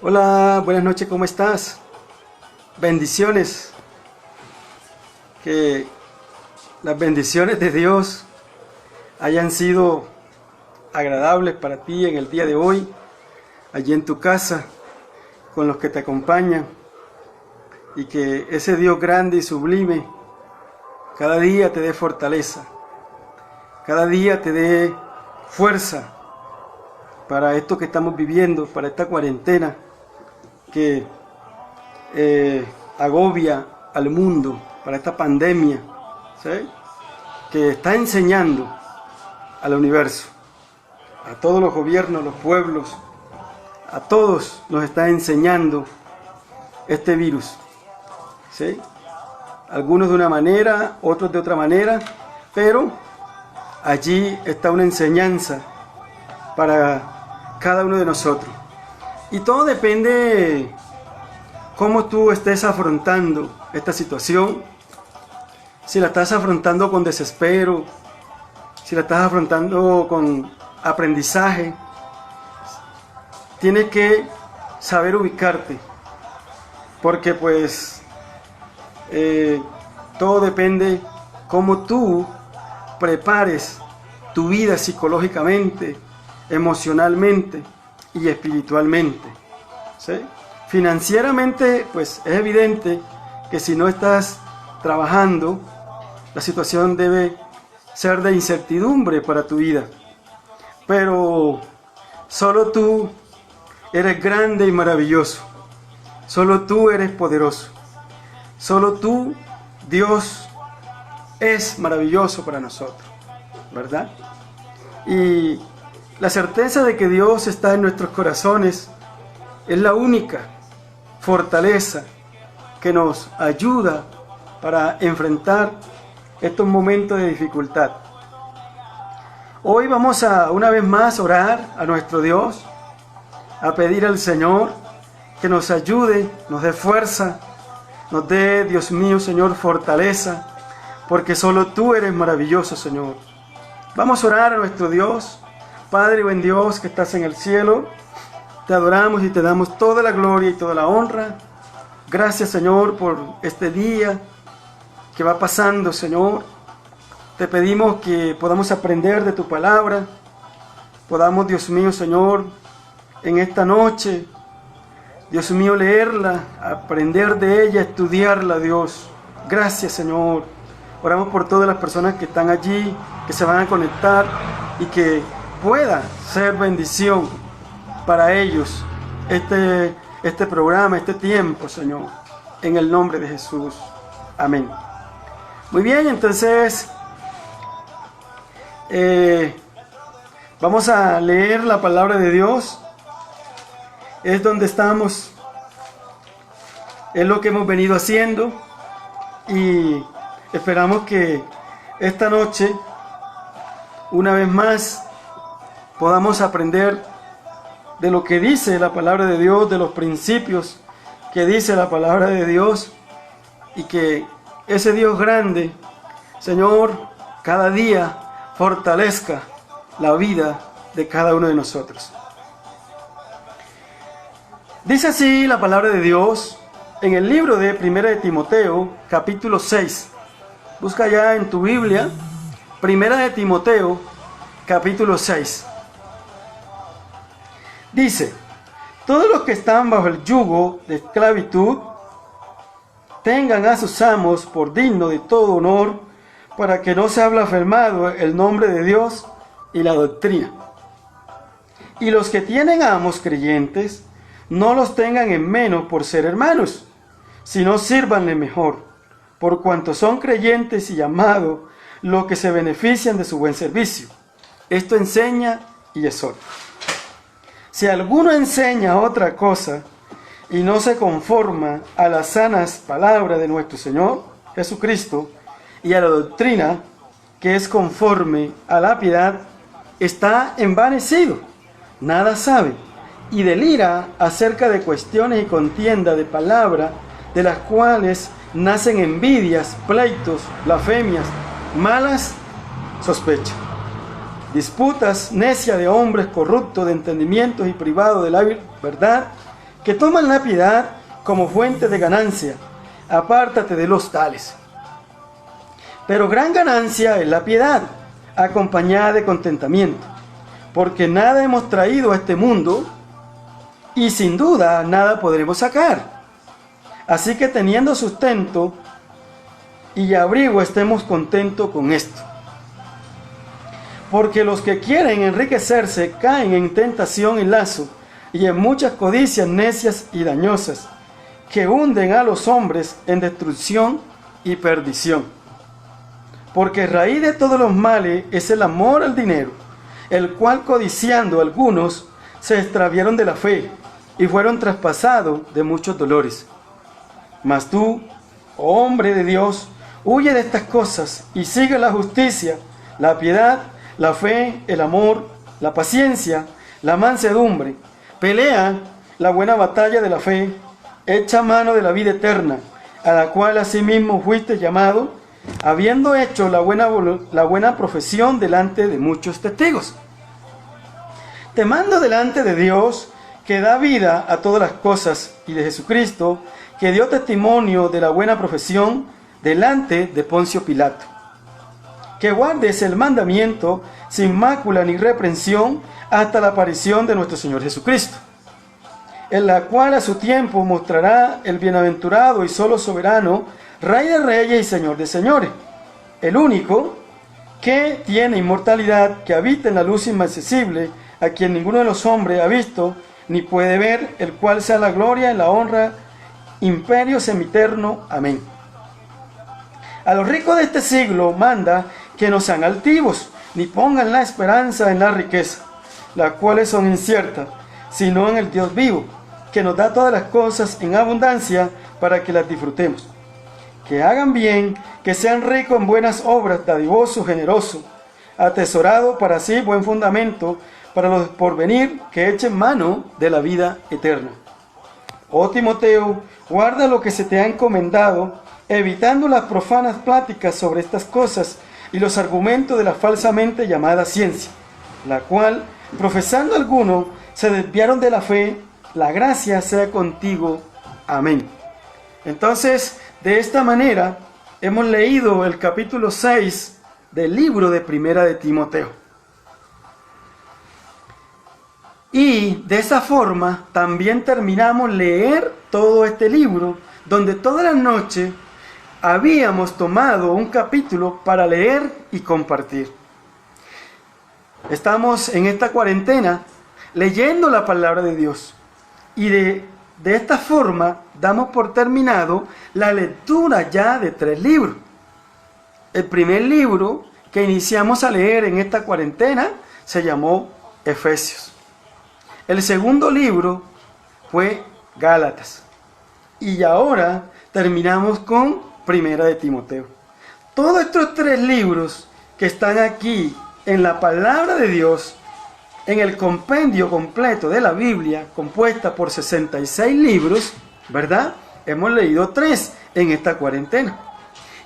Hola, buenas noches, ¿cómo estás? Bendiciones. Que las bendiciones de Dios hayan sido agradables para ti en el día de hoy, allí en tu casa, con los que te acompañan, y que ese Dios grande y sublime cada día te dé fortaleza, cada día te dé fuerza para esto que estamos viviendo, para esta cuarentena que agobia al mundo, para esta pandemia, ¿sí?, que está enseñando al universo, a todos los gobiernos, los pueblos, a todos nos está enseñando este virus, ¿sí? Algunos de una manera, otros de otra manera, pero allí está una enseñanza para cada uno de nosotros. Y todo depende cómo tú estés afrontando esta situación. Si la estás afrontando con desespero, si la estás afrontando con aprendizaje, tienes que saber ubicarte, porque pues todo depende cómo tú prepares tu vida psicológicamente, emocionalmente y espiritualmente, ¿sí? Financieramente, pues es evidente que si no estás trabajando, la situación debe ser de incertidumbre para tu vida. Pero solo tú eres grande y maravilloso. Solo tú eres poderoso. Solo tú, Dios, es maravilloso para nosotros, ¿verdad? Y la certeza de que Dios está en nuestros corazones es la única fortaleza que nos ayuda para enfrentar estos momentos de dificultad. Hoy vamos a una vez más orar a nuestro Dios, a pedir al Señor que nos ayude, nos dé fuerza, nos dé, Dios mío, Señor, fortaleza, porque solo tú eres maravilloso, Señor. Vamos a orar a nuestro Dios. Padre, buen Dios que estás en el cielo, te adoramos y te damos toda la gloria y toda la honra. Gracias, Señor, por este día que va pasando, Señor. Te pedimos que podamos aprender de tu palabra, podamos, Dios mío, Señor, en esta noche, Dios mío, leerla, aprender de ella, estudiarla, Dios. Gracias, Señor. Oramos por todas las personas que están allí, que se van a conectar y que pueda ser bendición para ellos este programa, este tiempo, Señor, en el nombre de Jesús. Amén. Muy bien, entonces vamos a leer la palabra de Dios. Es donde estamos, es lo que hemos venido haciendo, y esperamos que esta noche, una vez más, podamos aprender de lo que dice la palabra de Dios, de los principios que dice la palabra de Dios, y que ese Dios grande, Señor, cada día fortalezca la vida de cada uno de nosotros. Dice así la palabra de Dios en el libro de 1 de Timoteo, capítulo 6. Busca ya en tu Biblia, 1 de Timoteo, capítulo 6. Dice: todos los que están bajo el yugo de esclavitud tengan a sus amos por digno de todo honor, para que no sea blasfemado el nombre de Dios y la doctrina. Y los que tienen amos creyentes, no los tengan en menos por ser hermanos, sino sírvanle mejor, por cuanto son creyentes y llamados los que se benefician de su buen servicio. Esto enseña y exhorta. Si alguno enseña otra cosa y no se conforma a las sanas palabras de nuestro Señor Jesucristo y a la doctrina que es conforme a la piedad, está envanecido, nada sabe, y delira acerca de cuestiones y contienda de palabra, de las cuales nacen envidias, pleitos, blasfemias, malas sospechas, disputas necias de hombres corruptos de entendimientos y privados de la verdad, que toman la piedad como fuente de ganancia. Apártate de los tales. Pero gran ganancia es la piedad, acompañada de contentamiento, porque nada hemos traído a este mundo y sin duda nada podremos sacar. Así que teniendo sustento y abrigo, estemos contentos con esto. Porque los que quieren enriquecerse caen en tentación y lazo, y en muchas codicias necias y dañosas, que hunden a los hombres en destrucción y perdición. Porque raíz de todos los males es el amor al dinero, el cual codiciando algunos se extraviaron de la fe, y fueron traspasados de muchos dolores. Mas tú, oh hombre de Dios, huye de estas cosas y sigue la justicia, la piedad, la fe, el amor, la paciencia, la mansedumbre. Pelea la buena batalla de la fe, echa mano de la vida eterna, a la cual asimismo fuiste llamado, habiendo hecho la buena profesión delante de muchos testigos. Te mando delante de Dios, que da vida a todas las cosas, y de Jesucristo, que dio testimonio de la buena profesión delante de Poncio Pilato, que guardes el mandamiento sin mácula ni reprensión hasta la aparición de nuestro Señor Jesucristo, en la cual a su tiempo mostrará el bienaventurado y solo soberano, Rey de reyes y Señor de señores, el único que tiene inmortalidad, que habita en la luz inaccesible, a quien ninguno de los hombres ha visto ni puede ver, el cual sea la gloria y la honra, imperio sempiterno. Amén. A los ricos de este siglo manda que no sean altivos, ni pongan la esperanza en la riqueza, las cuales son inciertas, sino en el Dios vivo, que nos da todas las cosas en abundancia para que las disfrutemos. Que hagan bien, que sean ricos en buenas obras, dadivosos, generosos, atesorado para sí buen fundamento, para los porvenir, que echen mano de la vida eterna. Oh Timoteo, guarda lo que se te ha encomendado, evitando las profanas pláticas sobre estas cosas y los argumentos de la falsamente llamada ciencia, la cual, profesando algunos, se desviaron de la fe. La gracia sea contigo. Amén. Entonces, de esta manera, hemos leído el capítulo 6 del libro de Primera de Timoteo. Y de esa forma también terminamos leer todo este libro, donde toda la noche habíamos tomado un capítulo para leer y compartir. Estamos en esta cuarentena leyendo la palabra de Dios. Y de esta forma damos por terminado la lectura ya de 3 libros. El primer libro que iniciamos a leer en esta cuarentena se llamó Efesios. El segundo libro fue Gálatas. Y ahora terminamos con Primera de Timoteo. Todos estos 3 libros que están aquí en la palabra de Dios, en el compendio completo de la Biblia, compuesta por 66 libros, ¿verdad? Hemos leído 3 en esta cuarentena.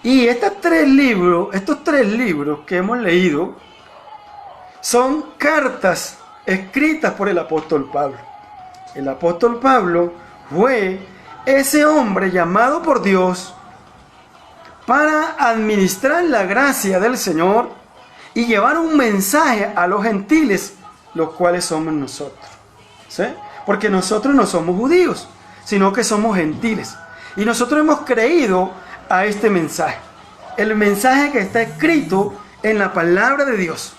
Y estos 3 libros que hemos leído son cartas escritas por el apóstol Pablo. El apóstol Pablo fue ese hombre llamado por Dios para administrar la gracia del Señor y llevar un mensaje a los gentiles, los cuales somos nosotros. ¿Sí? Porque nosotros no somos judíos, sino que somos gentiles. Y nosotros hemos creído a este mensaje. El mensaje que está escrito en la palabra de Dios.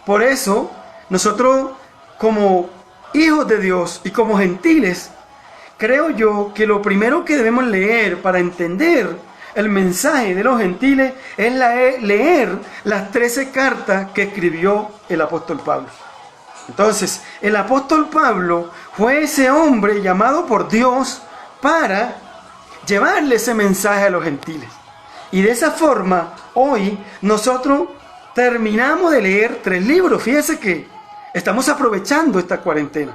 Por eso, nosotros como hijos de Dios y como gentiles, creo yo que lo primero que debemos leer para entender el mensaje de los gentiles es leer las 13 cartas que escribió el apóstol Pablo. Entonces, el apóstol Pablo fue ese hombre llamado por Dios para llevarle ese mensaje a los gentiles. Y de esa forma, hoy nosotros terminamos de leer 3 libros. Fíjese que estamos aprovechando esta cuarentena.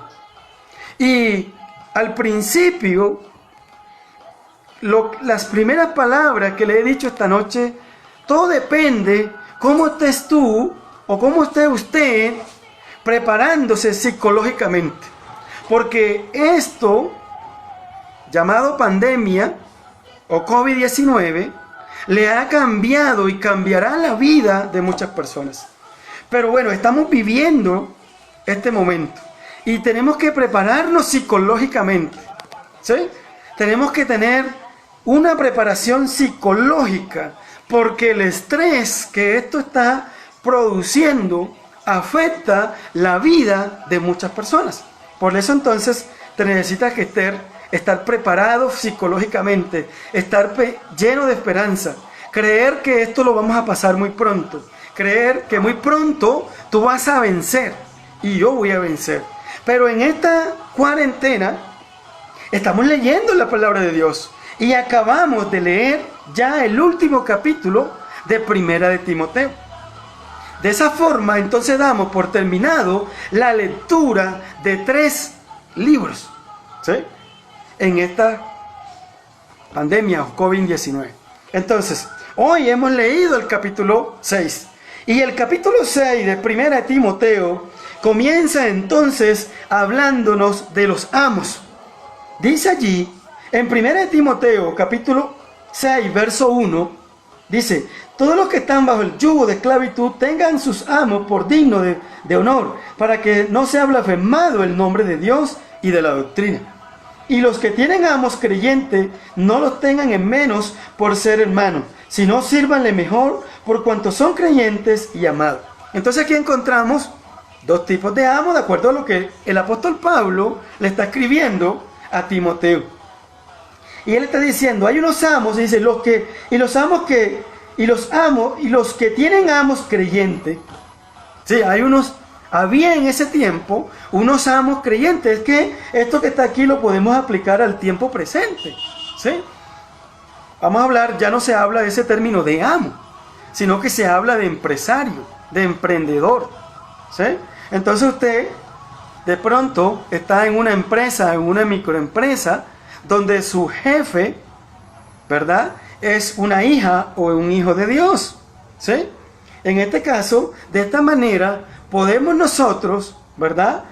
Y al principio, las primeras palabras que le he dicho esta noche, todo depende cómo estés tú o cómo esté usted preparándose psicológicamente. Porque esto llamado pandemia o COVID-19 le ha cambiado y cambiará la vida de muchas personas. Pero bueno, estamos viviendo este momento y tenemos que prepararnos psicológicamente, ¿sí? Tenemos que tener una preparación psicológica porque el estrés que esto está produciendo afecta la vida de muchas personas. Por eso entonces te necesitas estar preparado psicológicamente, estar lleno de esperanza, creer que esto lo vamos a pasar muy pronto, creer que muy pronto tú vas a vencer y yo voy a vencer. Pero en esta cuarentena estamos leyendo la palabra de Dios y acabamos de leer ya el último capítulo de Primera de Timoteo. De esa forma, entonces damos por terminado la lectura de 3 libros, ¿sí? En esta pandemia o COVID-19. Entonces, hoy hemos leído el capítulo 6. Y el capítulo 6 de Primera de Timoteo comienza entonces hablándonos de los amos. Dice allí, en Primera de Timoteo, capítulo 6, verso 1, dice: todos los que están bajo el yugo de esclavitud tengan sus amos por digno de honor, para que no sea blasfemado el nombre de Dios y de la doctrina. Y los que tienen amos creyentes, no los tengan en menos por ser hermanos, sino sírvanle mejor por cuanto son creyentes y amados. Entonces aquí encontramos 2 tipos de amos, de acuerdo a lo que el apóstol Pablo le está escribiendo a Timoteo. Y él está diciendo, hay unos amos, y dice, los que tienen amos creyentes. Sí, había en ese tiempo unos amos creyentes. Es que esto que está aquí lo podemos aplicar al tiempo presente, ¿sí? Vamos a hablar, ya no se habla de ese término de amo, sino que se habla de empresario, de emprendedor, ¿sí? Entonces usted de pronto está en una empresa, en una microempresa, donde su jefe, ¿verdad?, es una hija o un hijo de Dios, ¿sí? En este caso, de esta manera, podemos nosotros, ¿verdad?,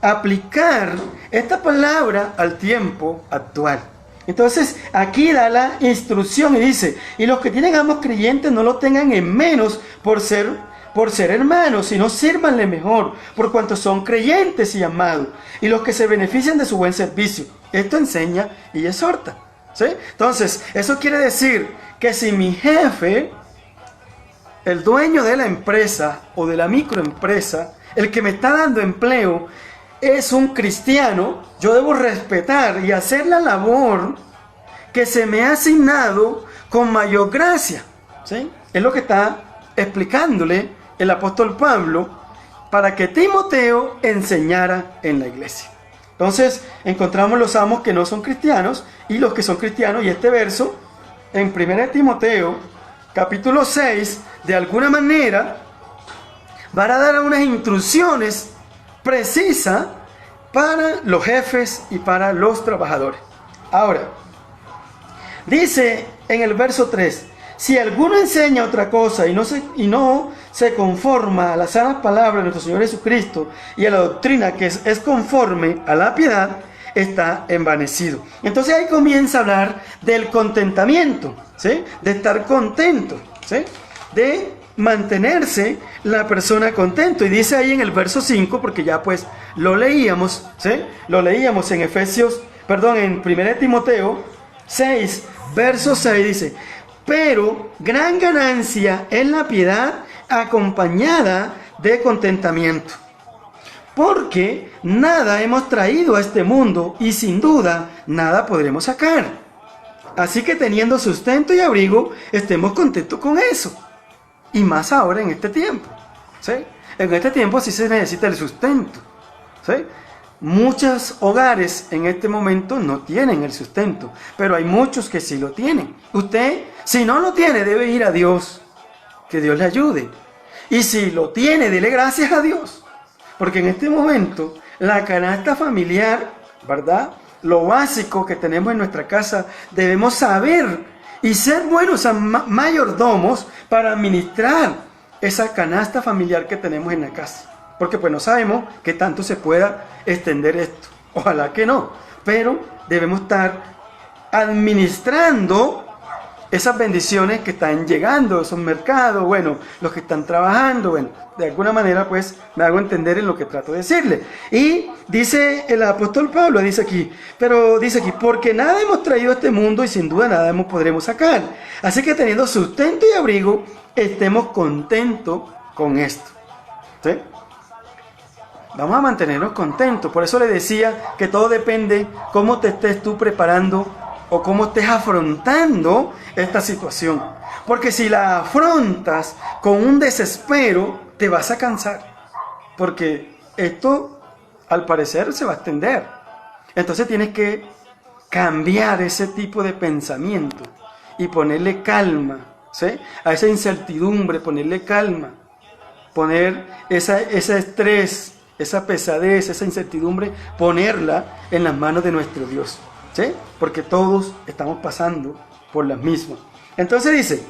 aplicar esta palabra al tiempo actual. Entonces, aquí da la instrucción y dice, y los que tienen amos creyentes no lo tengan en menos por ser hermanos, sino sírvanle mejor, por cuanto son creyentes y amados, y los que se benefician de su buen servicio. Esto enseña y exhorta, ¿sí? Entonces, eso quiere decir que si mi jefe, el dueño de la empresa o de la microempresa, el que me está dando empleo, es un cristiano, yo debo respetar y hacer la labor que se me ha asignado con mayor gracia, ¿sí? Es lo que está explicándole el apóstol Pablo para que Timoteo enseñara en la iglesia. Entonces encontramos los amos que no son cristianos y los que son cristianos, y este verso en 1 Timoteo capítulo 6 de alguna manera va a dar unas instrucciones precisas para los jefes y para los trabajadores. Ahora, dice en el verso 3, si alguno enseña otra cosa y no se conforma a las sanas palabras de nuestro Señor Jesucristo y a la doctrina que es conforme a la piedad, está envanecido. Entonces ahí comienza a hablar del contentamiento, ¿sí? De estar contento, ¿sí? De mantenerse la persona contento. Y dice ahí en el verso 5, porque ya pues lo leíamos, ¿sí? Lo leíamos en en 1 Timoteo 6, verso 6, dice: pero gran ganancia es la piedad acompañada de contentamiento, porque nada hemos traído a este mundo y sin duda nada podremos sacar. Así que teniendo sustento y abrigo, estemos contentos con eso. Y más ahora en este tiempo, ¿sí? En este tiempo sí se necesita el sustento, ¿sí? Muchos hogares en este momento no tienen el sustento, pero hay muchos que sí lo tienen. Usted, si no lo tiene, debe ir a Dios, que Dios le ayude. Y si lo tiene, dele gracias a Dios, porque en este momento la canasta familiar, ¿verdad?, lo básico que tenemos en nuestra casa, debemos saber y ser buenos mayordomos para administrar esa canasta familiar que tenemos en la casa. Porque pues no sabemos qué tanto se pueda extender esto. Ojalá que no. Pero debemos estar administrando esas bendiciones que están llegando, esos mercados, bueno, los que están trabajando, bueno, de alguna manera pues me hago entender en lo que trato de decirle. Y dice el apóstol Pablo, dice aquí, porque nada hemos traído a este mundo y sin duda nada podremos sacar. Así que teniendo sustento y abrigo, estemos contentos con esto. ¿Sí? Vamos a mantenernos contentos. Por eso le decía que todo depende cómo te estés tú preparando o cómo estés afrontando esta situación. Porque si la afrontas con un desespero, te vas a cansar. Porque esto, al parecer, se va a extender. Entonces tienes que cambiar ese tipo de pensamiento y ponerle calma, ¿sí? A esa incertidumbre, ponerle calma. Poner ese estrés, esa pesadez, esa incertidumbre, ponerla en las manos de nuestro Dios. ¿Sí? Porque todos estamos pasando por las mismas. Entonces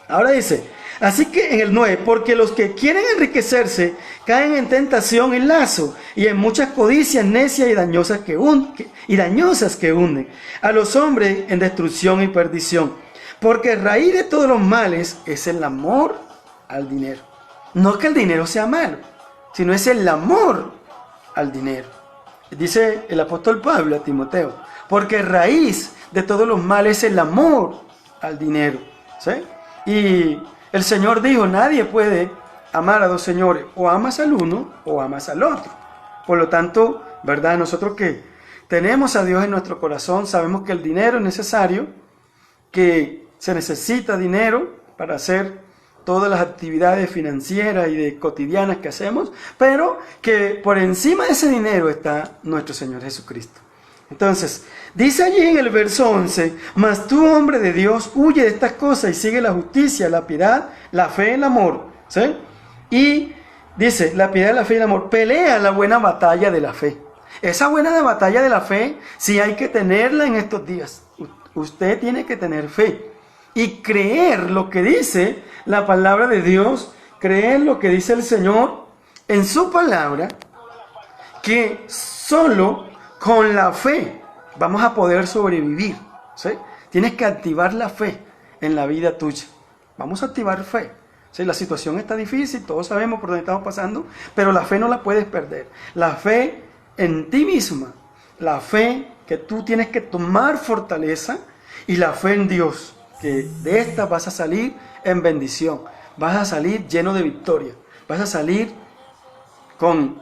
ahora dice, así que en el 9, porque los que quieren enriquecerse caen en tentación y lazo y en muchas codicias necias y dañosas que hunden a los hombres en destrucción y perdición. Porque raíz de todos los males es el amor al dinero. No que el dinero sea malo, sino es el amor al dinero. Dice el apóstol Pablo a Timoteo, porque raíz de todos los males es el amor al dinero. ¿Sí? Y el Señor dijo, nadie puede amar a dos señores, o amas al uno o amas al otro. Por lo tanto, ¿verdad? Nosotros que tenemos a Dios en nuestro corazón, sabemos que el dinero es necesario, que se necesita dinero para hacer todas las actividades financieras y de cotidianas que hacemos, pero que por encima de ese dinero está nuestro Señor Jesucristo. Entonces, dice allí en el verso 11, mas tú, hombre de Dios, huye de estas cosas y sigue la justicia, la piedad, la fe, el amor. ¿Sí? Y dice, la piedad, la fe y el amor, pelea la buena batalla de la fe. Esa buena batalla de la fe, sí hay que tenerla en estos días. Usted tiene que tener fe y creer lo que dice la palabra de Dios, creer lo que dice el Señor en su palabra, que solo con la fe vamos a poder sobrevivir. ¿Sí? Tienes que activar la fe en la vida tuya. Vamos a activar fe. ¿Sí? La situación está difícil, todos sabemos por dónde estamos pasando, pero la fe no la puedes perder. La fe en ti misma, la fe que tú tienes que tomar fortaleza y la fe en Dios, que de esta vas a salir en bendición, vas a salir lleno de victoria, vas a salir con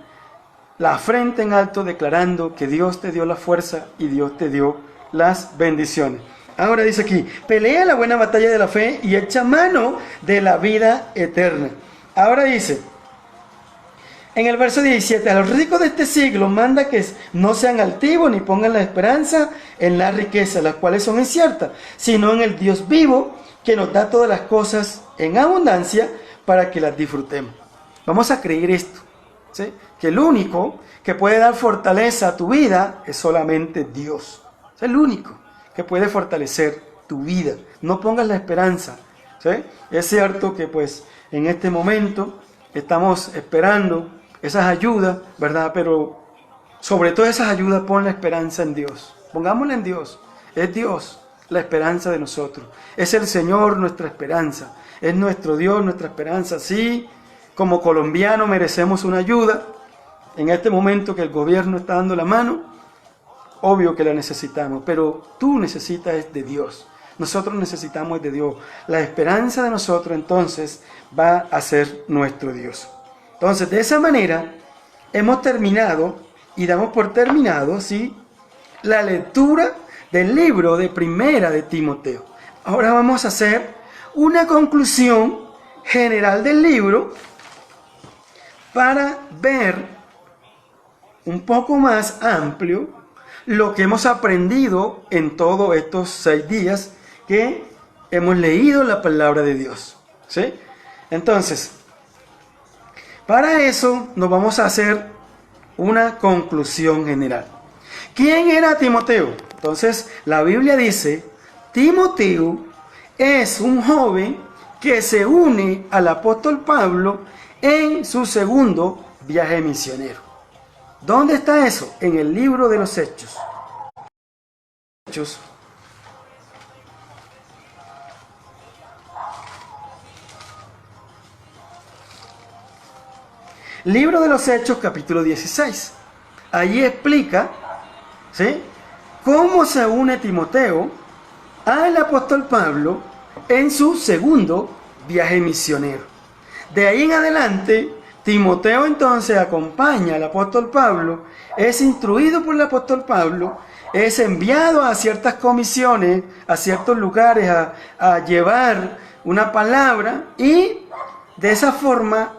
la frente en alto declarando que Dios te dio la fuerza y Dios te dio las bendiciones. Ahora dice aquí, pelea la buena batalla de la fe y echa mano de la vida eterna. Ahora dice, en el verso 17, a los ricos de este siglo manda que no sean altivos ni pongan la esperanza en las riquezas, las cuales son inciertas, sino en el Dios vivo que nos da todas las cosas en abundancia para que las disfrutemos. Vamos a creer esto, ¿sí? Que el único que puede dar fortaleza a tu vida es solamente Dios. Es el único que puede fortalecer tu vida. No pongas la esperanza, ¿sí? Es cierto que pues en este momento estamos esperando esas ayudas, ¿verdad? Pero sobre todas esas ayudas pon la esperanza en Dios. Pongámosla en Dios. Es Dios la esperanza de nosotros. Es el Señor nuestra esperanza. Es nuestro Dios nuestra esperanza. Sí, como colombianos merecemos una ayuda. En este momento que el gobierno está dando la mano, obvio que la necesitamos. Pero tú necesitas es de Dios. Nosotros necesitamos de Dios. La esperanza de nosotros entonces va a ser nuestro Dios. Entonces, de esa manera, hemos terminado y damos por terminado, ¿sí?, la lectura del libro de Primera de Timoteo. Ahora vamos a hacer una conclusión general del libro para ver un poco más amplio lo que hemos aprendido en todos estos 6 días que hemos leído la palabra de Dios. ¿Sí? Entonces, para eso nos vamos a hacer una conclusión general. ¿Quién era Timoteo? Entonces, la Biblia dice, Timoteo es un joven que se une al apóstol Pablo en su segundo viaje misionero. ¿Dónde está eso? En el libro de los Hechos. Hechos, Libro de los Hechos, capítulo 16. Allí explica, ¿sí?, cómo se une Timoteo al apóstol Pablo en su segundo viaje misionero. De ahí en adelante, Timoteo entonces acompaña al apóstol Pablo, es instruido por el apóstol Pablo, es enviado a ciertas comisiones, a ciertos lugares a llevar una palabra, y de esa forma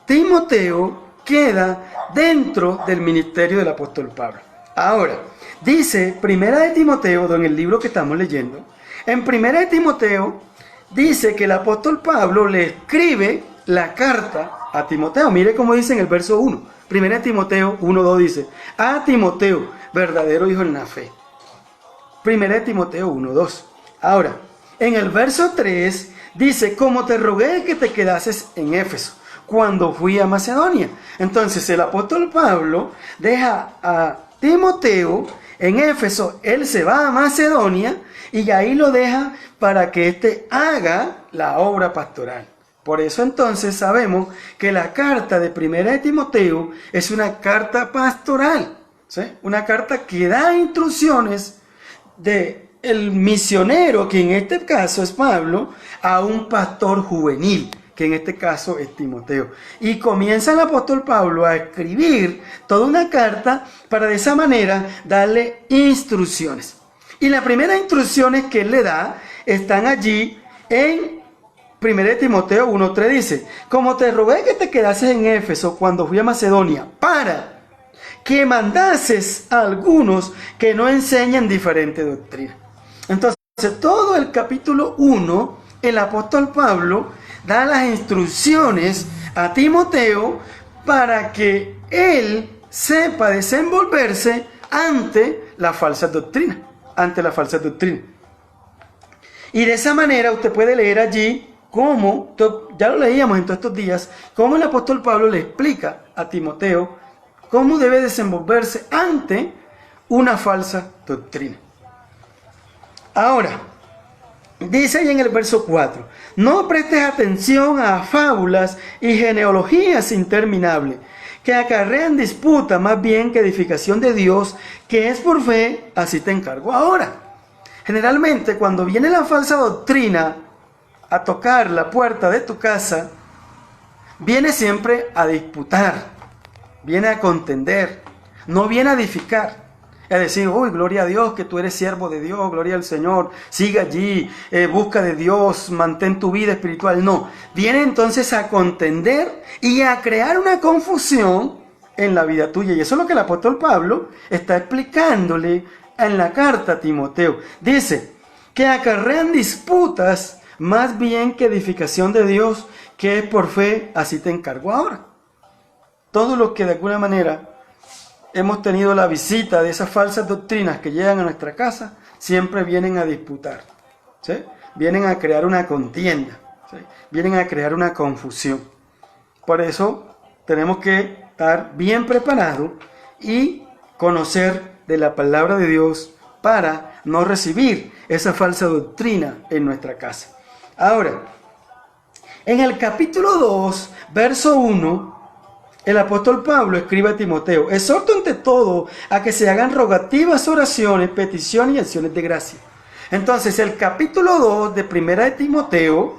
Timoteo queda dentro del ministerio del apóstol Pablo. Ahora, dice Primera de Timoteo, en el libro que estamos leyendo, en Primera de Timoteo dice que el apóstol Pablo le escribe la carta a Timoteo. Mire cómo dice en el verso 1. Primera de Timoteo 1:2 dice: a Timoteo, verdadero hijo en la fe. Primera de Timoteo 1:2. Ahora, en el verso 3 dice: como te rogué que te quedases en Éfeso cuando fui a Macedonia. Entonces el apóstol Pablo deja a Timoteo en Éfeso, él se va a Macedonia y ahí lo deja para que éste haga la obra pastoral. Por eso entonces sabemos que la carta de Primera de Timoteo es una carta pastoral, ¿sí?, una carta que da instrucciones de el misionero, que en este caso es Pablo, a un pastor juvenil, que en este caso es Timoteo. Y comienza el apóstol Pablo a escribir toda una carta para de esa manera darle instrucciones. Y las primeras instrucciones que él le da están allí en 1 Timoteo 1:3, dice: como te rogué que te quedases en Éfeso cuando fui a Macedonia, para que mandases a algunos que no enseñan diferente doctrina. Entonces, todo el capítulo 1, el apóstol Pablo da las instrucciones a Timoteo para que él sepa desenvolverse ante la falsa doctrina, Y de esa manera usted puede leer allí cómo, ya lo leíamos en todos estos días, cómo el apóstol Pablo le explica a Timoteo cómo debe desenvolverse ante una falsa doctrina. Ahora, dice ahí en el verso 4: no prestes atención a fábulas y genealogías interminables, que acarrean disputa más bien que edificación de Dios, que es por fe, así te encargo ahora. Generalmente, cuando viene la falsa doctrina a tocar la puerta de tu casa, viene siempre a disputar, viene a contender, no viene a edificar. Es decir: uy, gloria a Dios, que tú eres siervo de Dios, gloria al Señor, sigue allí, busca de Dios, mantén tu vida espiritual. No, viene entonces a contender y a crear una confusión en la vida tuya. Y eso es lo que el apóstol Pablo está explicándole en la carta a Timoteo. Dice que acarrean disputas más bien que edificación de Dios, que es por fe, así te encargo ahora. Todos los que de alguna manera hemos tenido la visita de esas falsas doctrinas que llegan a nuestra casa, siempre vienen a disputar, ¿sí?, vienen a crear una contienda, ¿sí?, vienen a crear una confusión. Por eso tenemos que estar bien preparados y conocer de la palabra de Dios para no recibir esa falsa doctrina en nuestra casa. Ahora, en el capítulo 2, verso 1, el apóstol Pablo escribe a Timoteo: exhorto ante todo a que se hagan rogativas, oraciones, peticiones y acciones de gracia. Entonces, el capítulo 2 de Primera de Timoteo,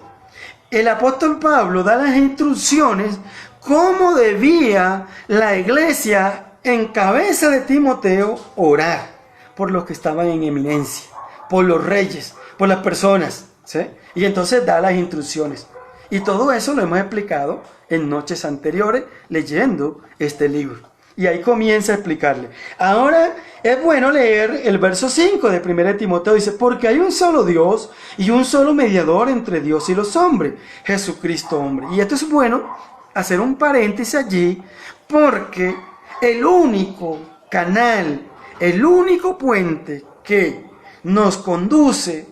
el apóstol Pablo da las instrucciones cómo debía la iglesia en cabeza de Timoteo orar por los que estaban en eminencia, por los reyes, por las personas, ¿sí? Y entonces da las instrucciones. Y todo eso lo hemos explicado en noches anteriores leyendo este libro. Y ahí comienza a explicarle. Ahora es bueno leer el verso 5 de 1 Timoteo. Dice: porque hay un solo Dios y un solo mediador entre Dios y los hombres, Jesucristo hombre. Y esto es bueno hacer un paréntesis allí, porque el único canal, el único puente que nos conduce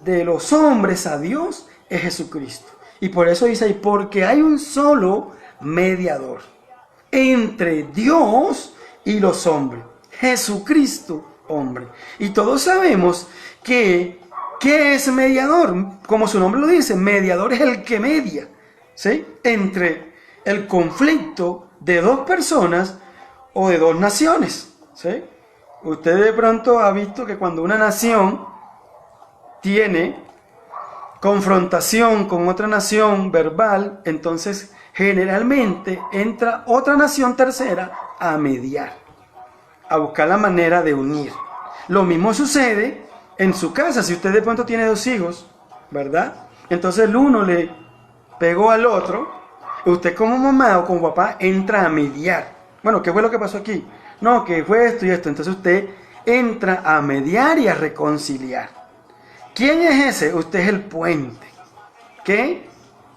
de los hombres a Dios es Jesucristo. Y por eso dice ahí: porque hay un solo mediador entre Dios y los hombres, Jesucristo hombre. Y todos sabemos que ¿qué es mediador? Como su nombre lo dice, mediador es el que media, ¿sí?, entre el conflicto de dos personas o de dos naciones, ¿sí? Usted de pronto ha visto que cuando una nación tiene confrontación con otra nación verbal, entonces generalmente entra otra nación tercera a mediar, a buscar la manera de unir. Lo mismo sucede en su casa. Si usted de pronto tiene dos hijos, ¿verdad? Entonces el uno le pegó al otro, usted como mamá o como papá entra a mediar. Bueno, ¿qué fue lo que pasó aquí? No, que fue esto y esto. Entonces usted entra a mediar y a reconciliar. ¿Quién es ese? Usted es el puente que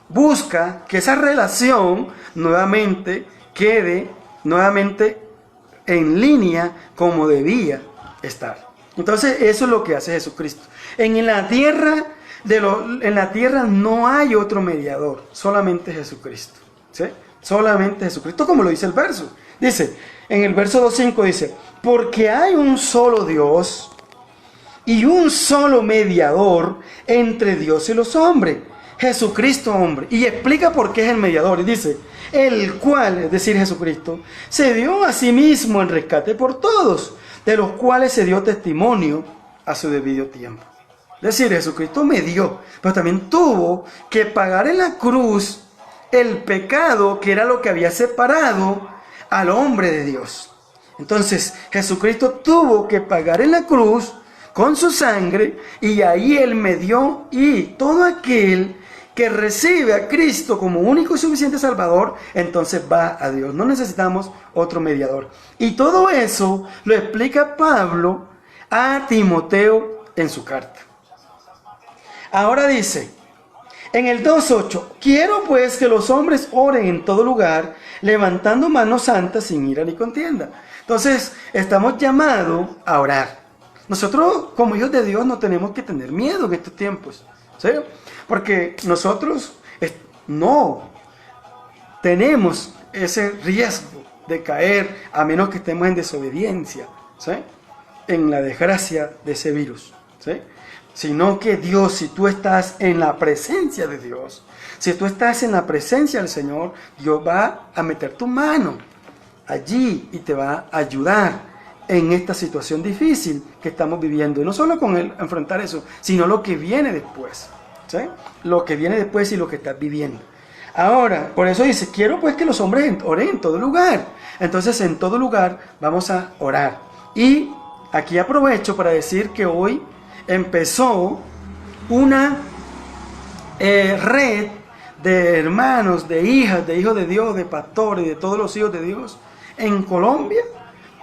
busca que esa relación nuevamente quede en línea como debía estar. Entonces eso es lo que hace Jesucristo. En la tierra no hay otro mediador, solamente Jesucristo, ¿sí? Solamente Jesucristo, como lo dice el verso. Dice, en el verso 2.5 dice, porque hay un solo Dios y un solo mediador entre Dios y los hombres, Jesucristo hombre. Y explica por qué es el mediador. Y dice, el cual, es decir, Jesucristo, se dio a sí mismo en rescate por todos, de los cuales se dio testimonio a su debido tiempo. Es decir, Jesucristo medió, pero también tuvo que pagar en la cruz el pecado que era lo que había separado al hombre de Dios. Entonces, Jesucristo tuvo que pagar en la cruz con su sangre, y ahí Él medió, y todo aquel que recibe a Cristo como único y suficiente Salvador, entonces va a Dios. No necesitamos otro mediador. Y todo eso lo explica Pablo a Timoteo en su carta. Ahora dice, en el 2.8, quiero pues que los hombres oren en todo lugar, levantando manos santas sin ira ni contienda. Entonces, estamos llamados a orar. Nosotros, como hijos de Dios, no tenemos que tener miedo en estos tiempos, ¿sí? Porque nosotros no tenemos ese riesgo de caer, a menos que estemos en desobediencia, ¿sí? En la desgracia de ese virus, ¿sí? Sino que Dios, si tú estás en la presencia de Dios, si tú estás en la presencia del Señor, Dios va a meter tu mano allí y te va a ayudar en esta situación difícil que estamos viviendo. Y no solo con él enfrentar eso, sino lo que viene después, ¿sí? Lo que viene después y lo que estás viviendo. Ahora, por eso dice, quiero pues que los hombres oren en todo lugar. Entonces, en todo lugar vamos a orar. Y aquí aprovecho para decir que hoy empezó una red de hermanos, de hijas, de hijos de Dios, de pastores, de todos los hijos de Dios en Colombia,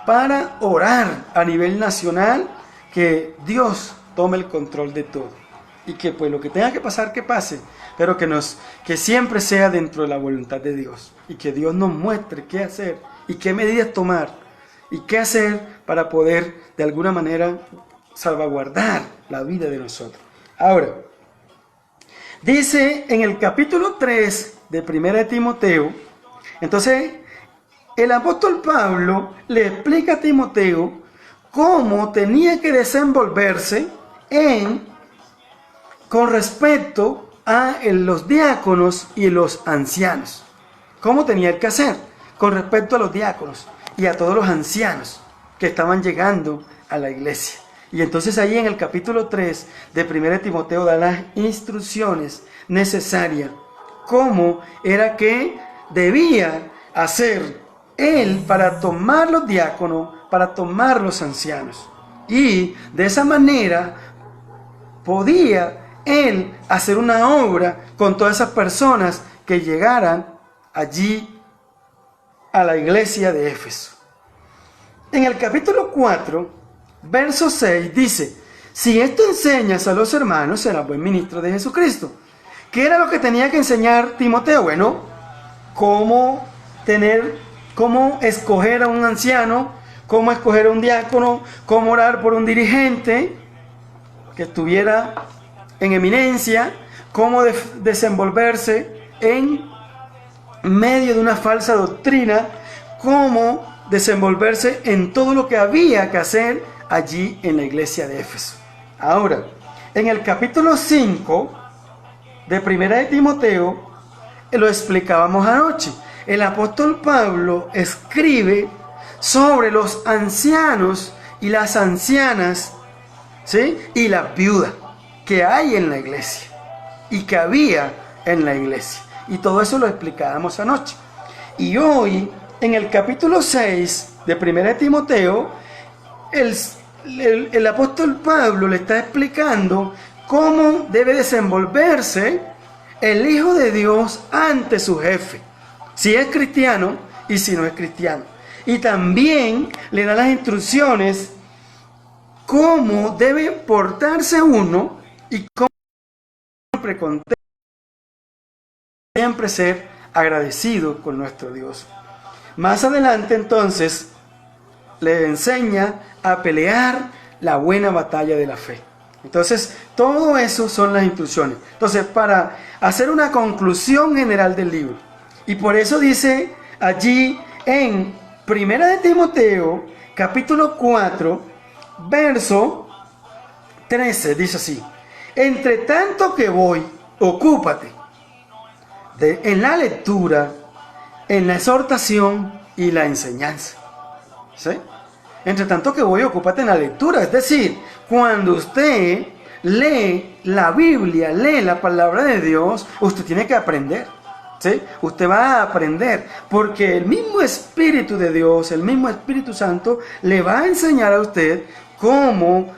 para orar a nivel nacional, que Dios tome el control de todo. Y que pues lo que tenga que pasar, que pase, pero que siempre sea dentro de la voluntad de Dios. Y que Dios nos muestre qué hacer y qué medidas tomar y qué hacer para poder de alguna manera salvaguardar la vida de nosotros. Ahora, dice en el capítulo 3 de 1 Timoteo, entonces el apóstol Pablo le explica a Timoteo cómo tenía que desenvolverse con respecto a los diáconos y los ancianos. ¿Cómo tenía que hacer con respecto a los diáconos y a todos los ancianos que estaban llegando a la iglesia? Y entonces ahí en el capítulo 3 de 1 Timoteo da las instrucciones necesarias, cómo era que debía hacer él para tomar los diáconos, para tomar los ancianos. Y de esa manera podía él hacer una obra con todas esas personas que llegaran allí a la iglesia de Éfeso. En el capítulo 4, verso 6 dice, si esto enseñas a los hermanos, serás buen ministro de Jesucristo. ¿Qué era lo que tenía que enseñar Timoteo? Bueno, cómo escoger a un anciano, cómo escoger a un diácono, cómo orar por un dirigente que estuviera en eminencia, cómo desenvolverse en medio de una falsa doctrina, cómo desenvolverse en todo lo que había que hacer allí en la iglesia de Éfeso. Ahora, en el capítulo 5 de 1 de Timoteo, lo explicábamos anoche. el apóstol Pablo escribe sobre los ancianos y las ancianas, ¿sí? Y las viudas que hay en la iglesia y que había en la iglesia. Y todo eso lo explicábamos anoche. Y hoy, en el capítulo 6 de 1 Timoteo, el apóstol Pablo le está explicando cómo debe desenvolverse el Hijo de Dios ante su jefe, si es cristiano y si no es cristiano. Y también le da las instrucciones cómo debe portarse uno y cómo siempre ser agradecido con nuestro Dios. Más adelante entonces le enseña a pelear la buena batalla de la fe. Entonces todo eso son las instrucciones. Entonces, para hacer una conclusión general del libro, y por eso dice allí en 1 Timoteo capítulo 4 verso 13, dice así: entre tanto que voy, ocúpate en la lectura, en la exhortación y la enseñanza. ¿Sí? Entre tanto que voy, ocúpate en la lectura. Es decir, cuando usted lee la Biblia, lee la palabra de Dios, usted tiene que aprender. ¿Sí? Usted va a aprender, porque el mismo Espíritu de Dios, el mismo Espíritu Santo, le va a enseñar a usted cómo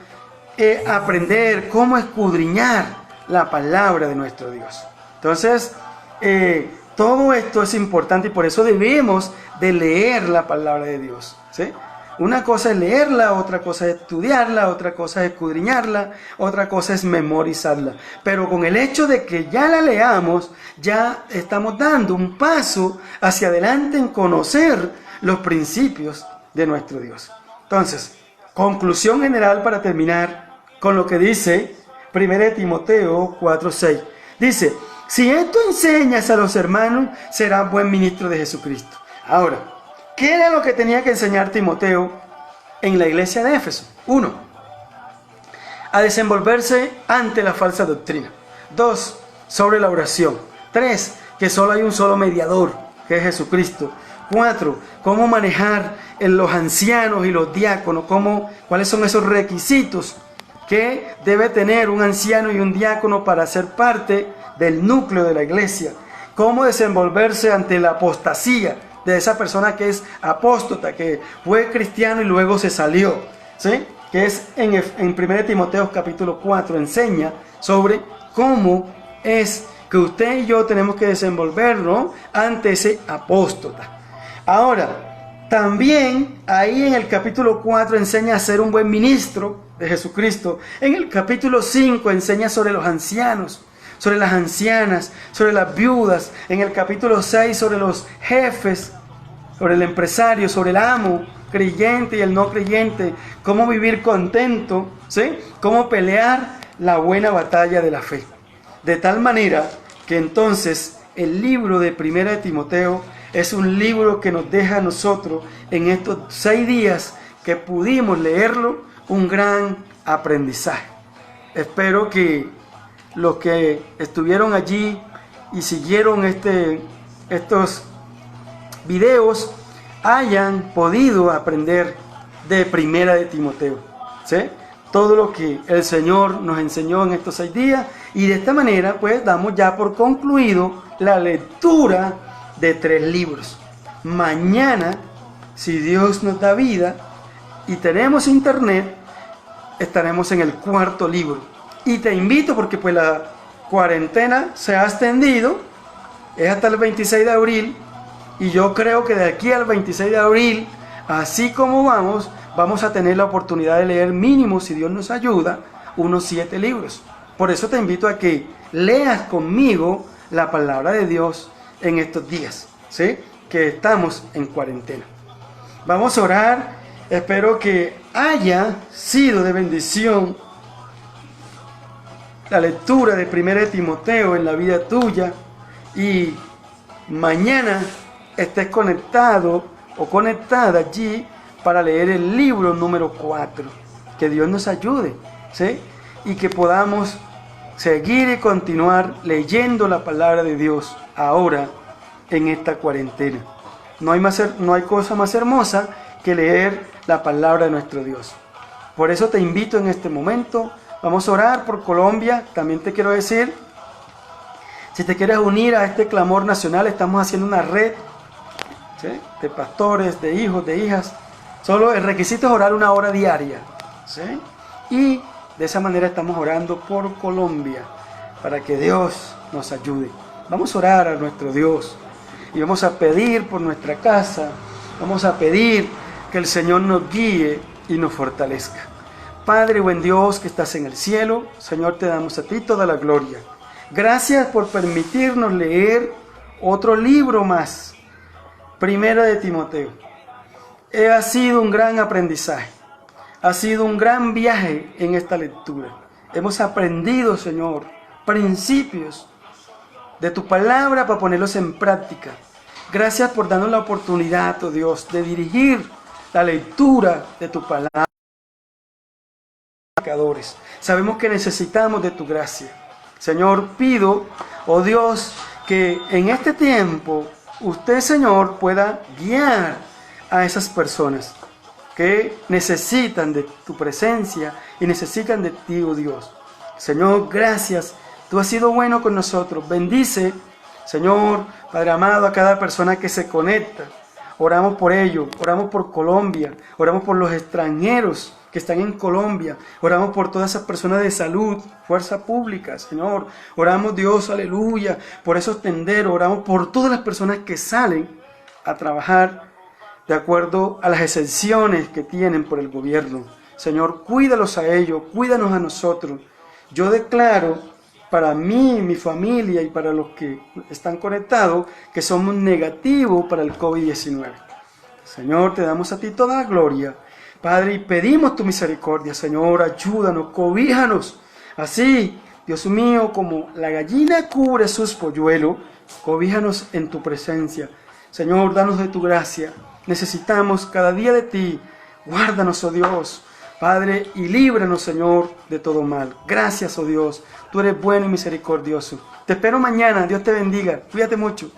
aprender, cómo escudriñar la palabra de nuestro Dios. Entonces, todo esto es importante y por eso debemos de leer la palabra de Dios. ¿Sí? Una cosa es leerla, otra cosa es estudiarla, otra cosa es escudriñarla, otra cosa es memorizarla. Pero con el hecho de que ya la leamos, ya estamos dando un paso hacia adelante en conocer los principios de nuestro Dios. Entonces, conclusión general para terminar con lo que dice 1 Timoteo 4:6. Dice: si esto enseñas a los hermanos, serás buen ministro de Jesucristo. Ahora, ¿qué era lo que tenía que enseñar Timoteo en la iglesia de Éfeso? 1. A desenvolverse ante la falsa doctrina. 2. Sobre la oración. 3. Que solo hay un solo mediador, que es Jesucristo. 4. Cómo manejar en los ancianos y los diáconos. Cuáles son esos requisitos que debe tener un anciano y un diácono para ser parte del núcleo de la iglesia. Cómo desenvolverse ante la apostasía de esa persona que es apóstata, que fue cristiano y luego se salió, ¿sí? Que es en 1 Timoteo capítulo 4, enseña sobre cómo es que usted y yo tenemos que desenvolvernos ante ese apóstata. Ahora, también ahí en el capítulo 4 enseña a ser un buen ministro de Jesucristo. En el capítulo 5 enseña sobre los ancianos, sobre las ancianas, sobre las viudas. En el capítulo 6 sobre los jefes, sobre el empresario, sobre el amo, creyente y el no creyente. Cómo vivir contento, ¿sí? Cómo pelear la buena batalla de la fe. De tal manera que entonces el libro de 1 Timoteo es un libro que nos deja a nosotros en estos 6 días que pudimos leerlo un gran aprendizaje. Espero que los que estuvieron allí y siguieron estos videos hayan podido aprender de 1 Timoteo, ¿sí? Todo lo que el Señor nos enseñó en estos 6 días, y de esta manera pues damos ya por concluido la lectura de 3 libros. Mañana, si Dios nos da vida y tenemos internet, estaremos en el 4.º libro. Y te invito, porque pues la cuarentena se ha extendido, es hasta el 26 de abril, y yo creo que de aquí al 26 de abril, así como vamos a tener la oportunidad de leer mínimo, si Dios nos ayuda, unos 7 libros. Por eso te invito a que leas conmigo la palabra de Dios en estos días, ¿sí? Que estamos en cuarentena. Vamos a orar. Espero que haya sido de bendición la lectura de 1 Timoteo en la vida tuya, y mañana estés conectado o conectada allí para leer el libro número 4. Que Dios nos ayude, ¿sí? Y que podamos seguir y continuar leyendo la palabra de Dios ahora en esta cuarentena. No hay cosa más hermosa que leer la palabra de nuestro Dios. Por eso te invito en este momento, vamos a orar por Colombia. También te quiero decir, si te quieres unir a este clamor nacional, estamos haciendo una red, ¿sí?, de pastores, de hijos, de hijas. Solo el requisito es orar 1 hora diaria, ¿sí? Y de esa manera estamos orando por Colombia, para que Dios nos ayude. Vamos a orar a nuestro Dios y vamos a pedir por nuestra casa, vamos a pedir que el Señor nos guíe y nos fortalezca. Padre, buen Dios que estás en el cielo, Señor, te damos a ti toda la gloria. Gracias por permitirnos leer otro libro más, Primera de Timoteo. Ha sido un gran aprendizaje, ha sido un gran viaje en esta lectura. Hemos aprendido, Señor, principios de tu palabra para ponerlos en práctica. Gracias por darnos la oportunidad, oh Dios, de dirigir la lectura de tu palabra. Sabemos que necesitamos de tu gracia. Señor, pido, oh Dios, que en este tiempo usted, Señor, pueda guiar a esas personas que necesitan de tu presencia y necesitan de ti, oh Dios. Señor, gracias. Tú has sido bueno con nosotros. Bendice, Señor, Padre amado, a cada persona que se conecta. Oramos por ello, oramos por Colombia, oramos por los extranjeros que están en Colombia, oramos por todas esas personas de salud, fuerza pública, Señor. Oramos, Dios, aleluya, por esos tenderos, oramos por todas las personas que salen a trabajar de acuerdo a las exenciones que tienen por el gobierno. Señor, cuídalos a ellos, cuídanos a nosotros. Yo declaro para mí, mi familia y para los que están conectados, que somos negativos para el COVID-19. Señor, te damos a ti toda la gloria, Padre, y pedimos tu misericordia. Señor, ayúdanos, cobíjanos. Así, Dios mío, como la gallina cubre sus polluelos, cobíjanos en tu presencia. Señor, danos de tu gracia. Necesitamos cada día de ti. Guárdanos, oh Dios, Padre, y líbranos, Señor, de todo mal. Gracias, oh Dios. Tú eres bueno y misericordioso. Te espero mañana. Dios te bendiga. Cuídate mucho.